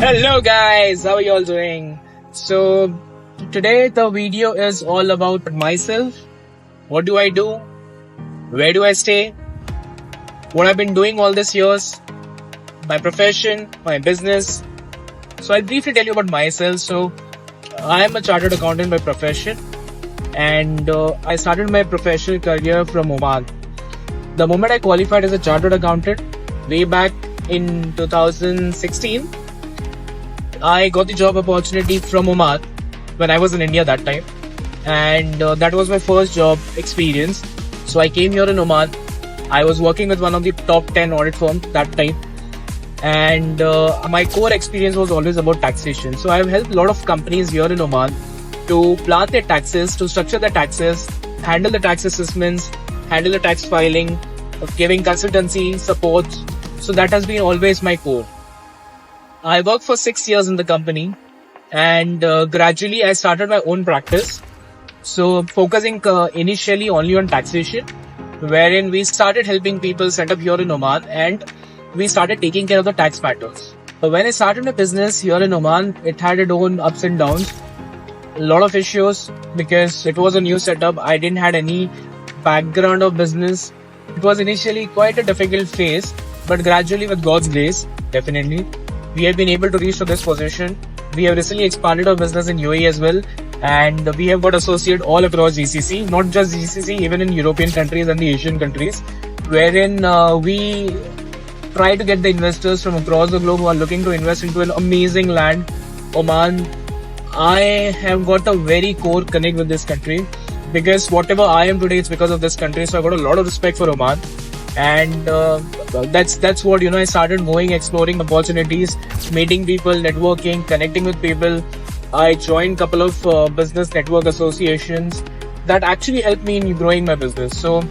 Hello guys, how are you all doing? So today the video is all about myself. What do I do? Where do I stay? What I've been doing all these years? My profession, my business. So I'll briefly tell you about myself. So I am a chartered accountant by profession, and I started my professional career from Oman. The moment I qualified as a chartered accountant, way back in 2016, I got the job opportunity from Oman when I was in India that time, and that was my first job experience. So I came here in Oman. I was working with one of the top 10 audit firms that time, and my core experience was always about taxation. So I've helped a lot of companies here in Oman to plan their taxes, to structure their taxes, handle the tax assessments, handle the tax filing, giving consultancy support. So that has been always my core. I worked for 6 years in the company, and gradually I started my own practice. So focusing initially only on taxation, wherein we started helping people set up here in Oman, and we started taking care of the tax matters. But when I started my business here in Oman, it had its own ups and downs, a lot of issues because it was a new setup. I didn't had any background of business. It was initially quite a difficult phase, but gradually with God's grace, definitely, we have been able to reach to this position. We have recently expanded our business in UAE as well, and we have got associate all across GCC, not just GCC, even in European countries and the Asian countries, wherein we try to get the investors from across the globe who are looking to invest into an amazing land, Oman. I have got a very core connect with this country because whatever I am today, it's because of this country. So I got a lot of respect for Oman, and that's what I started going, exploring opportunities, meeting people, networking, connecting with people. I joined couple of business network associations that actually helped me in growing my business. So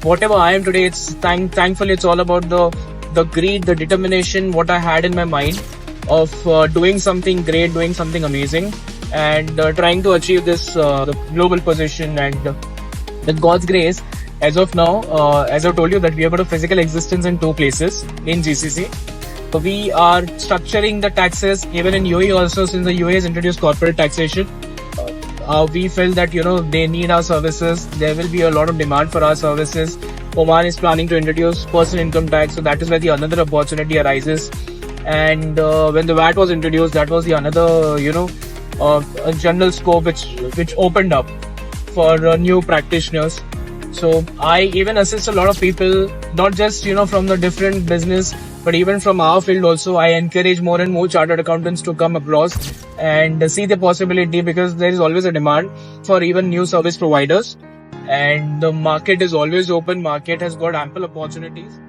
whatever I am today, it's thankfully it's all about the greed, the determination what I had in my mind of doing something great, doing something amazing, and trying to achieve this the global position. And with God's grace, as of now, as I told you that we have got a physical existence in 2 places in GCC. So we are structuring the taxes even in UAE also, since the UAE has introduced corporate taxation. We felt that they need our services. There will be a lot of demand for our services. Oman is planning to introduce personal income tax, so that is where the another opportunity arises. And when the VAT was introduced, that was the another a general scope which opened up for new practitioners. So I even assist a lot of people, not just from the different business, but even from our field also. I encourage more and more chartered accountants to come across and see the possibility, because there is always a demand for even new service providers, and the market is always open. Market has got ample opportunities.